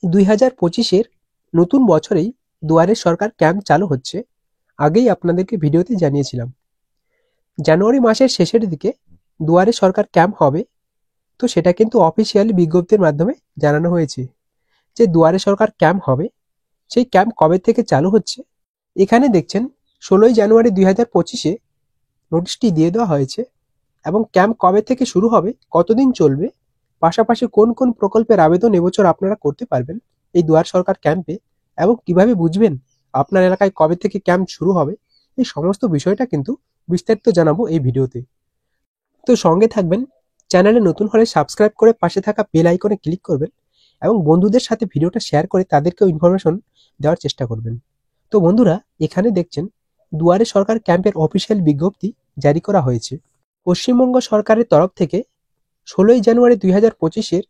2025-এর নতুন বছরেই দুয়ারে সরকার ক্যাম্প চালু হচ্ছে। আগেই আপনাদেরকে ভিডিওতে জানিয়েছিলাম জানুয়ারি মাসের শেষের দিকে দুয়ারে সরকার ক্যাম্প হবে। তো সেটা কিন্তু অফিসিয়ালি বিজ্ঞপ্তির মাধ্যমে জানানো হয়েছে যে দুয়ারে সরকার ক্যাম্প হবে। সেই ক্যাম্প কবে থেকে চালু হচ্ছে এখানে দেখছেন 16ই জানুয়ারি 2025-এ নোটিশটি দিয়ে দেওয়া হয়েছে এবং ক্যাম্প কবে থেকে শুরু হবে, কতদিন চলবে, পাশাপাশি কোন কোন প্রকল্পের আবেদন এবছর আপনারা করতে পারবেন এই দুয়ার সরকার ক্যাম্পে এবং কিভাবে বুঝবেন আপনার এলাকায় কবে থেকে ক্যাম্প শুরু হবে, এই সমস্ত বিষয়টা কিন্তু বিস্তারিত জানাবো এই ভিডিওতে। তো সঙ্গে থাকবেন, চ্যানেলে নতুন হলে সাবস্ক্রাইব করে পাশে থাকা বেল আইকনে ক্লিক করবেন এবং বন্ধুদের সাথে ভিডিওটা শেয়ার করে তাদেরকেও ইনফরমেশন দেওয়ার চেষ্টা করবেন। তো বন্ধুরা, এখানে দেখছেন দুয়ারে সরকার ক্যাম্পের অফিসিয়াল বিজ্ঞপ্তি জারি করা হয়েছে পশ্চিমবঙ্গ সরকারের তরফ থেকে। 16ই জানুয়ারি 2025-এর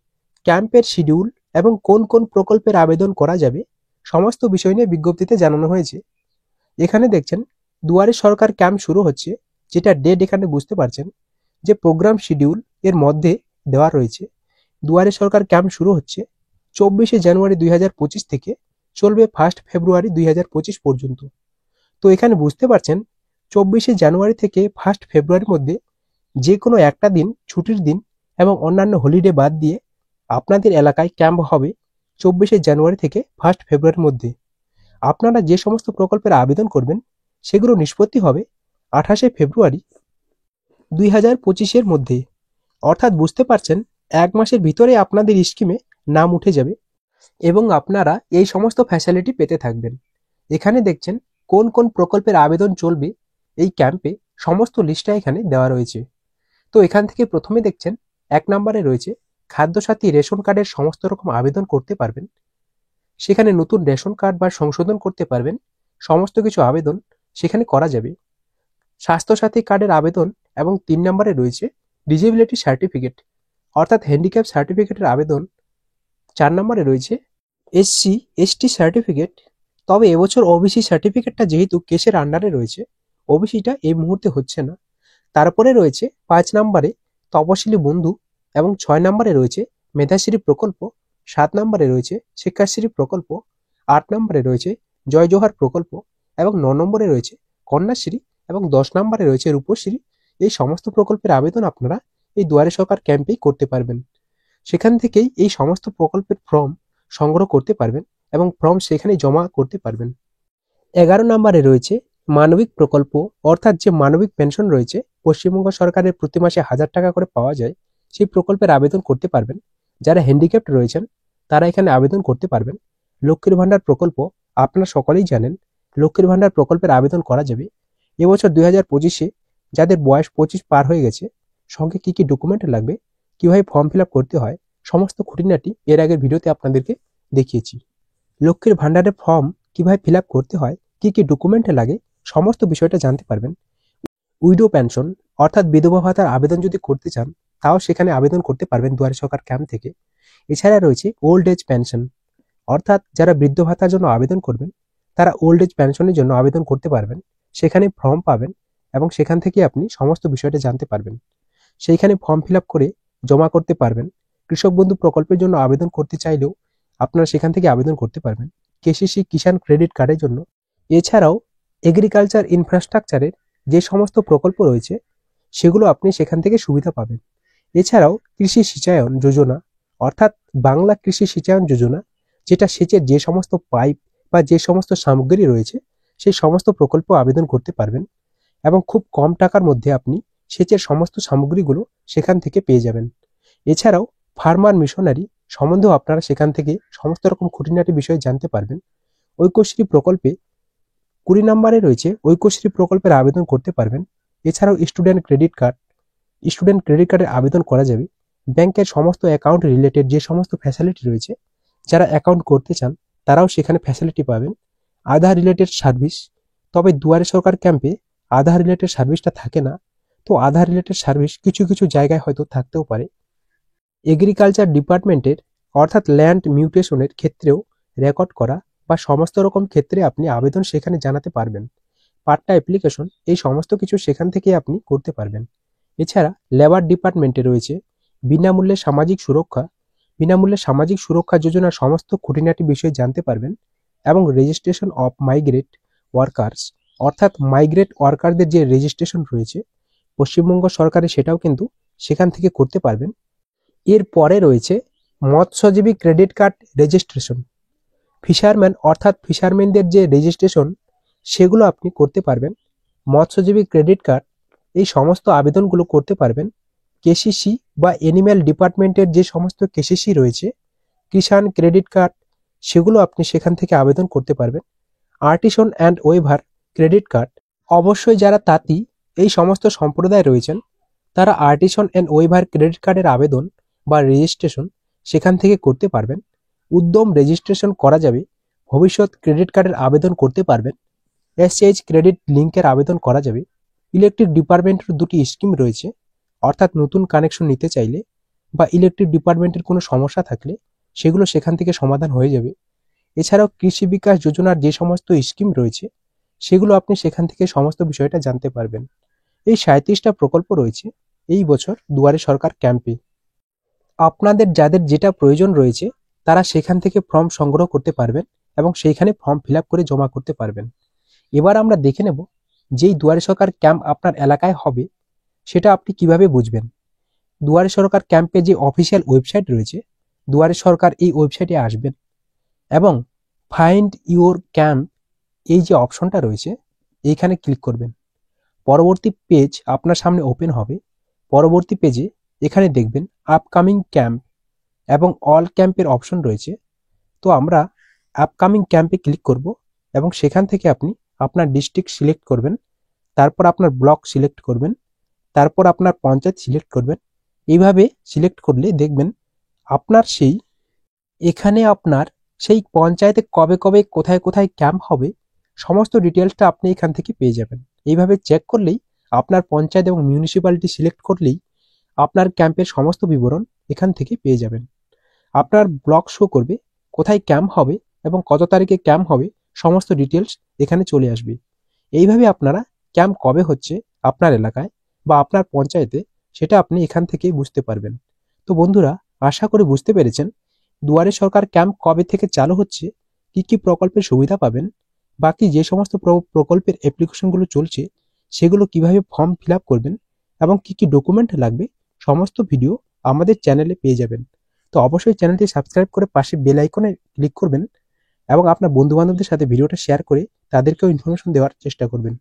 ক্যাম্পের শিডিউল এবং কোন কোন প্রকল্পের আবেদন করা যাবে সমস্ত বিষয় নিয়ে বিজ্ঞপ্তিতে জানানো হয়েছে। এখানে দেখছেন দুয়ারে সরকার ক্যাম্প শুরু হচ্ছে, যেটা ডেট এখানে বুঝতে পারছেন যে প্রোগ্রাম শিডিউল এর মধ্যে দেওয়া রয়েছে। দুয়ারে সরকার ক্যাম্প শুরু হচ্ছে 24শে জানুয়ারি 2025 থেকে, চলবে 1 ফেব্রুয়ারি 2025 পর্যন্ত। তো এখানে বুঝতে পারছেন 24শে জানুয়ারি থেকে 1 ফেব্রুয়ারির মধ্যে যে কোনো একটা দিন ছুটির দিন এবং অন্যান্য হলিডে বাদ দিয়ে আপনাদের এলাকায় ক্যাম্প হবে 24শে জানুয়ারি থেকে 1 ফেব্রুয়ারির মধ্যে। আপনারা যে সমস্ত প্রকল্পের আবেদন করবেন সেগুলো নিষ্পত্তি হবে 28শে ফেব্রুয়ারি 2025-এর মধ্যে। অর্থাৎ বুঝতে পারছেন 1 মাসের ভিতরে আপনাদের স্কিমে নাম উঠে যাবে এবং আপনারা এই সমস্ত ফ্যাসিলিটি পেতে থাকবেন। এখানে দেখছেন কোন কোন প্রকল্পের আবেদন চলবে এই ক্যাম্পে, সমস্ত লিস্টটা এখানে দেওয়া রয়েছে। তো এখান থেকে প্রথমে দেখছেন 1 নম্বরে রয়েছে খাদ্যসাথী রেশন কার্ডের সমস্ত রকম আবেদন করতে পারবেন, সেখানে নতুন রেশন কার্ড বা সংশোধন করতে পারবেন, সমস্ত কিছু আবেদন সেখানে করা যাবে। স্বাস্থ্যসাথী কার্ডের আবেদন এবং 3 নম্বরে রয়েছে ডিসেবিলিটি সার্টিফিকেট অর্থাৎ হ্যান্ডিক্যাপ সার্টিফিকেটের আবেদন। 4 নম্বরে রয়েছে এসসি এসটি সার্টিফিকেট, তবে এবছর ওবিসি সার্টিফিকেটটা যেহেতু কেসের আন্ডারে রয়েছে, ওবিসিটা এই মুহূর্তে হচ্ছে না। তারপরে রয়েছে 5 নম্বরে তপশিলি বন্ধু এবং 6 নম্বরে রয়েছে মেধাশ্রী প্রকল্প, 7 নম্বরে রয়েছে শিক্ষাশ্রী প্রকল্প, 8 নম্বরে রয়েছে জয় জোহার প্রকল্প এবং 9 নম্বরে রয়েছে কন্যাশ্রী এবং 10 নম্বরে রয়েছে রূপশ্রী। এই সমস্ত প্রকল্পের আবেদন আপনারা এই দুয়ারে সরকার ক্যাম্পেই করতে পারবেন। সেখান থেকেই এই সমস্ত প্রকল্পের ফর্ম সংগ্রহ করতে পারবেন এবং ফর্ম সেখানে জমা করতে পারবেন। 11 নম্বরে রয়েছে মানবিক প্রকল্প অর্থাৎ যে মানবিক পেনশন রয়েছে পশ্চিমবঙ্গ সরকারের প্রতি মাসে 1000 টাকা করে পাওয়া যায়, সেই প্রকল্পের আবেদন করতে পারবেন। যারা হ্যান্ডিক্যাপ্ট রয়েছেন তারা এখানে আবেদন করতে পারবেন। লক্ষ্মীর ভান্ডার প্রকল্প আপনারা সকলেই জানেন, লক্ষ্মীর ভান্ডার প্রকল্পের আবেদন করা যাবে। এবছর 2025-এ যাদের বয়স 25 পার হয়ে গেছে, সঙ্গে কি কি ডকুমেন্ট লাগবে, কিভাবে ফর্ম ফিল আপ করতে হয়, সমস্ত খুঁটিনাটি এর আগের ভিডিওতে আপনাদেরকে দেখিয়েছি। লক্ষ্মীর ভান্ডারের ফর্ম কিভাবে ফিল আপ করতে হয়, কি কি ডকুমেন্ট লাগে, সমস্ত বিষয়টা জানতে পারবেন। উইডো পেনশন অর্থাৎ বিধবা ভাতার আবেদন যদি করতে চান তাও সেখানে আবেদন করতে পারবেন দুয়ারে সরকার ক্যাম্প থেকে। এছাড়া রয়েছে ওল্ড এজ পেনশন অর্থাৎ যারা বৃদ্ধ ভাতার জন্য আবেদন করবেন তারা ওল্ড এজ পেনশনের জন্য আবেদন করতে পারবেন। সেখানে ফর্ম পাবেন এবং সেখান থেকে আপনি সমস্ত বিষয়টা জানতে পারবেন। সেইখানে ফর্ম ফিল আপ করে জমা করতে পারবেন। কৃষক বন্ধু প্রকল্পের জন্য আবেদন করতে চাইলেও আপনারা সেখান থেকে আবেদন করতে পারবেন কেসিসি কিষাণ ক্রেডিট কার্ডের জন্য। এছাড়াও এগ্রিকালচার ইনফ্রাস্ট্রাকচারের যে সমস্ত প্রকল্প রয়েছে সেগুলো আপনি সেখান থেকে সুবিধা পাবেন। এছাড়াও কৃষি সিঁচায়ন যোজনা অর্থাৎ বাংলা কৃষি সিঁচায়ন যোজনা, যেটা সেচের যে সমস্ত পাইপ বা যে সমস্ত সামগ্রী রয়েছে সেই সমস্ত প্রকল্প আবেদন করতে পারবেন এবং খুব কম টাকার মধ্যে আপনি সেচের সমস্ত সামগ্রীগুলো সেখান থেকে পেয়ে যাবেন। এছাড়াও ফার্মার মিশনারি সম্বন্ধেও আপনারা সেখান থেকে সমস্ত রকম খুঁটিনাটি বিষয় জানতে পারবেন। ঐক্যশ্রী প্রকল্পে 20 নম্বরে রয়েছে ঐক্যশ্রী প্রকল্পের আবেদন করতে পারবেন। এছাড়াও স্টুডেন্ট ক্রেডিট কার্ডের আবেদন করা যাবে। ব্যাংকের সমস্ত অ্যাকাউন্ট রিলেটেড যে সমস্ত ফ্যাসিলিটি রয়েছে, যারা অ্যাকাউন্ট করতে চান তারাও সেখানে ফ্যাসিলিটি পাবেন। আধার রিলেটেড সার্ভিস, তবে দুয়ারে সরকার ক্যাম্পে আধার রিলেটেড সার্ভিসটা থাকে না, তো আধার রিলেটেড সার্ভিস কিছু কিছু জায়গায় হয়তো থাকতেও পারে। এগ্রিকালচার ডিপার্টমেন্টের অর্থাৎ ল্যান্ড মিউটেশনের ক্ষেত্রেও রেকর্ড করা বা সমস্ত রকম ক্ষেত্রে আপনি আবেদন সেখানে জানাতে পারবেন। পাট্টা অ্যাপ্লিকেশন, এই সমস্ত কিছু সেখান থেকে আপনি করতে পারবেন। এছাড়া লেবার ডিপার্টমেন্টে রয়েছে বিনামূল্যে সামাজিক সুরক্ষা, বিনামূল্যে সামাজিক সুরক্ষা যোজনার সমস্ত খুঁটিনাটি বিষয় জানতে পারবেন এবং রেজিস্ট্রেশন অফ মাইগ্রেট ওয়ার্কার্স অর্থাৎ মাইগ্রেট ওয়ার্কারদের যে রেজিস্ট্রেশন রয়েছে পশ্চিমবঙ্গ সরকারের সেটাও কিন্তু সেখান থেকে করতে পারবেন। এর পরে রয়েছে মৎস্যজীবী ক্রেডিট কার্ড রেজিস্ট্রেশন। ফিশারম্যান অর্থাৎ ফিশারম্যানদের যে রেজিস্ট্রেশন সেগুলো আপনি করতে পারবেন। মৎস্যজীবী ক্রেডিট কার্ড এই সমস্ত আবেদনগুলো করতে পারবেন কেসিসি বা অ্যানিম্যাল ডিপার্টমেন্টের যে সমস্ত কেসিসি রয়েছে, কিষাণ ক্রেডিট কার্ড, সেগুলো আপনি সেখান থেকে আবেদন করতে পারবেন। আর্টিসন অ্যান্ড ওয়েভার ক্রেডিট কার্ড, অবশ্যই যারা তাঁতি এই সমস্ত সম্প্রদায় রয়েছেন তারা আর্টিসন অ্যান্ড ওয়েভার ক্রেডিট কার্ডের আবেদন বা রেজিস্ট্রেশন সেখান থেকে করতে পারবেন। উদ্যম রেজিস্ট্রেশন করা যাবে, ভবিষ্যৎ ক্রেডিট কার্ডের আবেদন করতে পারবেন। এসএইচ ক্রেডিট লিঙ্কের আবেদন করা যাবে। ইলেকট্রিক ডিপার্টমেন্টের দুটি স্কিম রয়েছে, অর্থাৎ নতুন কানেকশন নিতে চাইলে বা ইলেকট্রিক ডিপার্টমেন্টের কোনো সমস্যা থাকলে সেগুলো সেখান থেকে সমাধান হয়ে যাবে। এছাড়াও কৃষি বিকাশ যোজনার যে সমস্ত স্কিম রয়েছে সেগুলো আপনি সেখান থেকে সমস্ত বিষয়টা জানতে পারবেন। এই 37টা প্রকল্প রয়েছে এই বছর দুয়ারে সরকার ক্যাম্পে। আপনাদের যাদের যেটা প্রয়োজন রয়েছে তারা সেখান থেকে ফর্ম সংগ্রহ করতে পারবেন এবং সেইখানে ফর্ম ফিল আপ করে জমা করতে পারবেন। এবার আমরা দেখে নেব যেই দুয়ারে সরকার ক্যাম্প আপনার এলাকায় হবে সেটা আপনি কিভাবে বুঝবেন। দুয়ারে সরকার ক্যাম্পে যে অফিসিয়াল ওয়েবসাইট রয়েছে দুয়ারে সরকার এই ওয়েবসাইটে আসবেন এবং ফাইন্ড ইউর ক্যাম্প এই যে অপশনটা রয়েছে এইখানে ক্লিক করবেন। পরবর্তী পেজ আপনার সামনে ওপেন হবে। পরবর্তী পেজে এখানে দেখবেন আপকামিং ক্যাম্প এবং অল ক্যাম্পের অপশন রয়েছে। তো আমরা আপকামিং ক্যাম্পে ক্লিক করব এবং সেখান থেকে আপনি আপনার ডিস্ট্রিক্ট সিলেক্ট করবেন, তারপর আপনার ব্লক সিলেক্ট করবেন, তারপর আপনার পঞ্চায়েত সিলেক্ট করবেন। এইভাবে সিলেক্ট করলে দেখবেন আপনার এখানে আপনার সেই পঞ্চায়েতে কবে কবে কোথায় কোথায় ক্যাম্প হবে সমস্ত ডিটেলসটা আপনি এখান থেকে পেয়ে যাবেন। এইভাবে চেক করলেই আপনার পঞ্চায়েত এবং মিউনিসিপ্যালিটি সিলেক্ট করলেই আপনার ক্যাম্পের সমস্ত বিবরণ এখান থেকে পেয়ে যাবেন। আপনার ব্লক শো করবে কোথায় ক্যাম্প হবে এবং কত তারিখে ক্যাম্প হবে, সমস্ত ডিটেলস এখানে চলে আসবে। এইভাবে আপনারা ক্যাম্প কবে হচ্ছে আপনার এলাকায় বা আপনার পঞ্চায়েতে সেটা আপনি এখান থেকেই বুঝতে পারবেন। তো বন্ধুরা, আশা করি বুঝতে পেরেছেন দুয়ারে সরকার ক্যাম্প কবে থেকে চালু হচ্ছে, কি কি প্রকল্পের সুবিধা পাবেন, বাকি যে সমস্ত প্রকল্পের অ্যাপ্লিকেশনগুলো চলছে সেগুলো কিভাবে ফর্ম ফিল আপ করবেন এবং কি কি ডকুমেন্ট লাগবে, সমস্ত ভিডিও আমাদের চ্যানেলে পেয়ে যাবেন। তো অবশ্যই চ্যানেলটি সাবস্ক্রাইব করে পাশে বেল আইকনে ক্লিক করবেন এবং আপনার বন্ধু বান্ধবদের সাথে ভিডিওটা শেয়ার করে তাদেরকেও ইনফরমেশন দেওয়ার চেষ্টা করবেন।